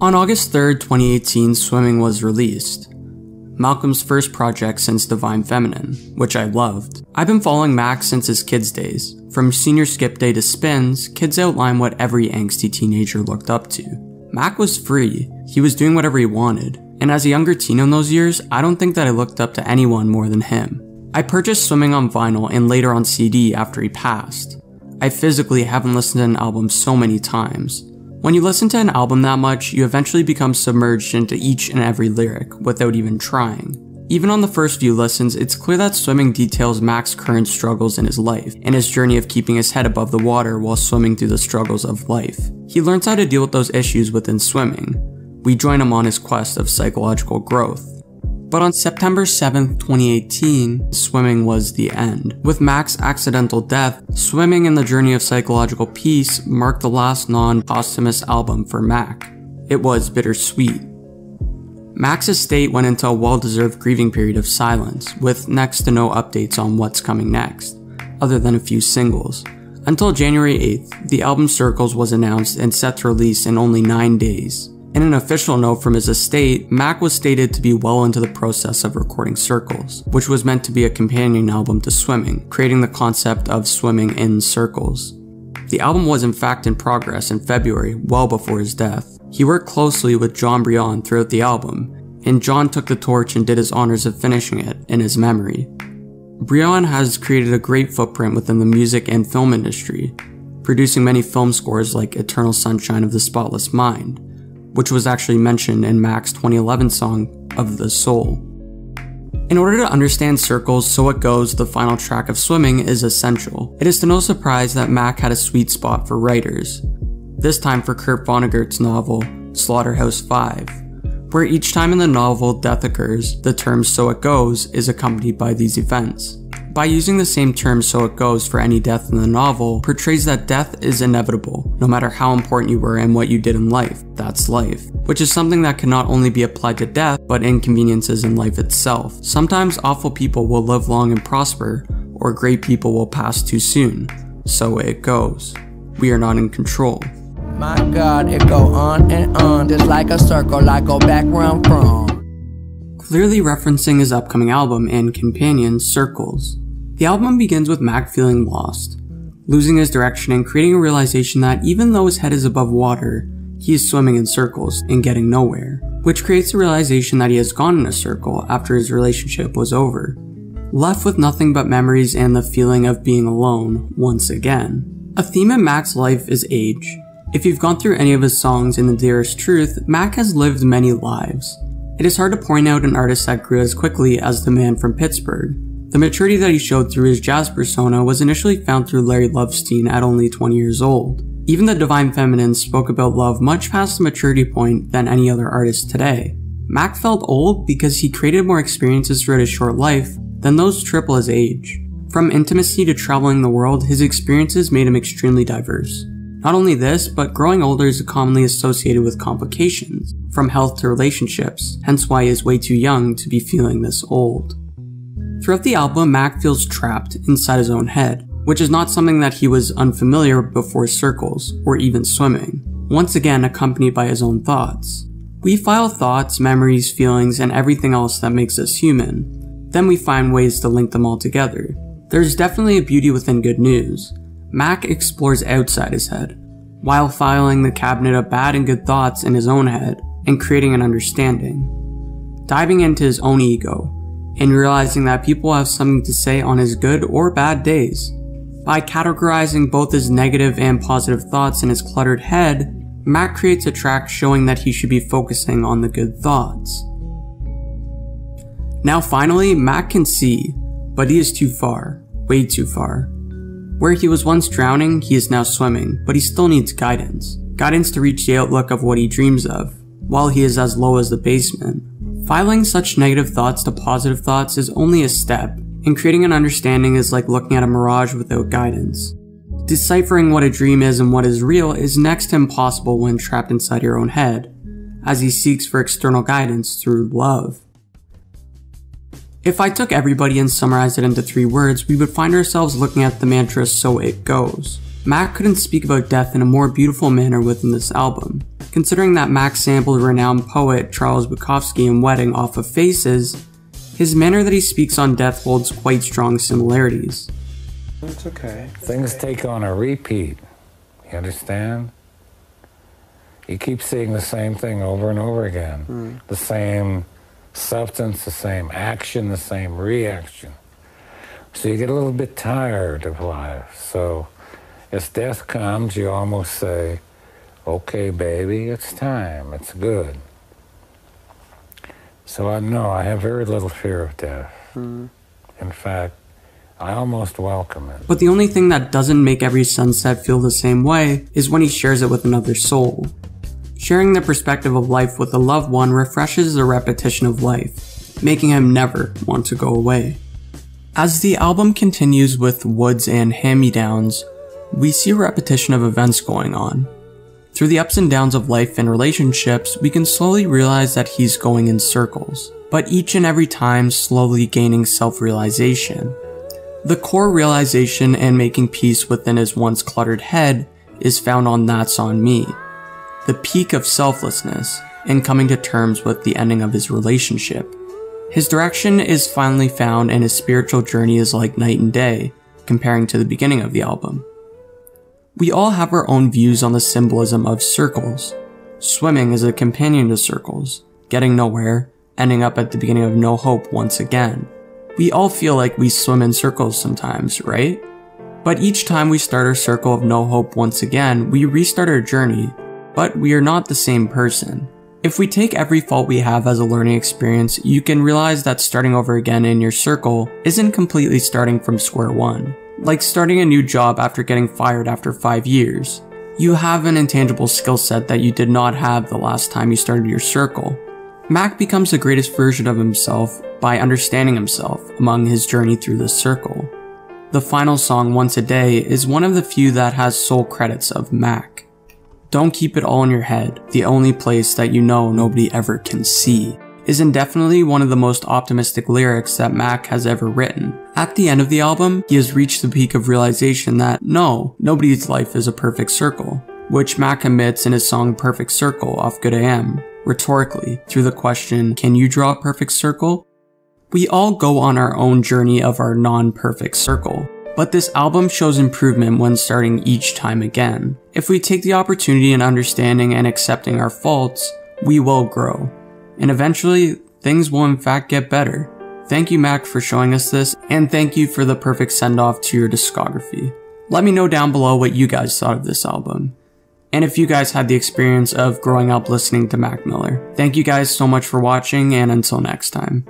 On August 3rd, 2018, Swimming was released. Malcolm's first project since Divine Feminine, which I loved. I've been following Mac since his kids' days. From senior skip day to spins, kids outline what every angsty teenager looked up to. Mac was free, he was doing whatever he wanted, and as a younger teen in those years, I don't think that I looked up to anyone more than him. I purchased Swimming on vinyl and later on CD after he passed. I physically haven't listened to an album so many times. When you listen to an album that much, you eventually become submerged into each and every lyric without even trying. Even on the first few listens, it's clear that Swimming details Mac's current struggles in his life and his journey of keeping his head above the water while swimming through the struggles of life. He learns how to deal with those issues within swimming. We join him on his quest of psychological growth. But on September 7th, 2018, Swimming was the end. With Mac's accidental death, Swimming and the Journey of Psychological Peace marked the last non-posthumous album for Mac. It was bittersweet. Mac's estate went into a well-deserved grieving period of silence, with next to no updates on what's coming next, other than a few singles. Until January 8th, the album Circles was announced and set to release in only 9 days. In an official note from his estate, Mac was stated to be well into the process of recording Circles, which was meant to be a companion album to Swimming, creating the concept of swimming in circles. The album was in fact in progress in February, well before his death. He worked closely with John Brion throughout the album, and John took the torch and did his honors of finishing it in his memory. Brion has created a great footprint within the music and film industry, producing many film scores like Eternal Sunshine of the Spotless Mind, which was actually mentioned in Mac's 2011 song, Of the Soul. In order to understand Circles, So It Goes, the final track of Swimming, is essential. It is to no surprise that Mac had a sweet spot for writers, this time for Kurt Vonnegut's novel, Slaughterhouse-5, where each time in the novel death occurs, the term So It Goes is accompanied by these events. By using the same term So It Goes for any death in the novel, portrays that death is inevitable, no matter how important you were and what you did in life, that's life. Which is something that can not only be applied to death, but inconveniences in life itself. Sometimes awful people will live long and prosper, or great people will pass too soon. So it goes. We are not in control. My God, it go on and on, just like a circle I go back where I'm from. Clearly referencing his upcoming album and companion, Circles. The album begins with Mac feeling lost, losing his direction and creating a realization that even though his head is above water, he is swimming in circles and getting nowhere, which creates the realization that he has gone in a circle after his relationship was over. Left with nothing but memories and the feeling of being alone once again. A theme in Mac's life is age. If you've gone through any of his songs in The Dearest Truth, Mac has lived many lives. It is hard to point out an artist that grew as quickly as the man from Pittsburgh. The maturity that he showed through his jazz persona was initially found through Larry Lovestein at only 20 years old. Even the Divine Feminine spoke about love much past the maturity point than any other artist today. Mac felt old because he created more experiences throughout his short life than those triple his age. From intimacy to traveling the world, his experiences made him extremely diverse. Not only this, but growing older is commonly associated with complications, from health to relationships, hence why he is way too young to be feeling this old. Throughout the album, Mac feels trapped inside his own head, which is not something that he was unfamiliar with before Circles, or even Swimming, once again accompanied by his own thoughts. We file thoughts, memories, feelings, and everything else that makes us human. Then we find ways to link them all together. There's definitely a beauty within good news. Mac explores outside his head, while filing the cabinet of bad and good thoughts in his own head, and creating an understanding. Diving into his own ego, and realizing that people have something to say on his good or bad days. By categorizing both his negative and positive thoughts in his cluttered head, Mac creates a track showing that he should be focusing on the good thoughts. Now finally, Mac can see, but he is too far, way too far. Where he was once drowning, he is now swimming, but he still needs guidance. Guidance to reach the outlook of what he dreams of, while he is as low as the basement. Filing such negative thoughts to positive thoughts is only a step, and creating an understanding is like looking at a mirage without guidance. Deciphering what a dream is and what is real is next to impossible when trapped inside your own head, as he seeks for external guidance through love. If I took everybody and summarized it into 3 words, we would find ourselves looking at the mantra So It Goes. Mac couldn't speak about death in a more beautiful manner within this album. Considering that Mac sampled renowned poet Charles Bukowski in Wedding off of Faces, his manner that he speaks on death holds quite strong similarities. It's okay. Things take on a repeat, you understand? You keep seeing the same thing over and over again. The same substance, the same action, the same reaction. So you get a little bit tired of life. So as death comes, you almost say, okay, baby, it's time, it's good. So I know I have very little fear of death. In fact, I almost welcome it. But the only thing that doesn't make every sunset feel the same way is when he shares it with another soul. Sharing the perspective of life with a loved one refreshes the repetition of life, making him never want to go away. As the album continues with Woods and Hand-Me-Downs, we see a repetition of events going on. Through the ups and downs of life and relationships, we can slowly realize that he's going in circles, but each and every time slowly gaining self-realization. The core realization and making peace within his once cluttered head is found on That's On Me, the peak of selflessness and coming to terms with the ending of his relationship. His direction is finally found and his spiritual journey is like night and day, comparing to the beginning of the album. We all have our own views on the symbolism of circles. Swimming is a companion to circles, getting nowhere, ending up at the beginning of no hope once again. We all feel like we swim in circles sometimes, right? But each time we start our circle of no hope once again, we restart our journey, but we are not the same person. If we take every fault we have as a learning experience, you can realize that starting over again in your circle isn't completely starting from square one. Like starting a new job after getting fired after 5 years. You have an intangible skill set that you did not have the last time you started your circle. Mac becomes the greatest version of himself by understanding himself among his journey through this circle. The final song, Once a Day, is one of the few that has sole credits of Mac. Don't keep it all in your head, the only place that you know nobody ever can see, is indefinitely one of the most optimistic lyrics that Mac has ever written. At the end of the album, he has reached the peak of realization that no, nobody's life is a perfect circle, which Mac admits in his song Perfect Circle off Good AM, rhetorically, through the question, can you draw a perfect circle? We all go on our own journey of our non-perfect circle, but this album shows improvement when starting each time again. If we take the opportunity in understanding and accepting our faults, we will grow. And eventually, things will in fact get better. Thank you, Mac, for showing us this, and thank you for the perfect send-off to your discography. Let me know down below what you guys thought of this album, and if you guys had the experience of growing up listening to Mac Miller. Thank you guys so much for watching, and until next time.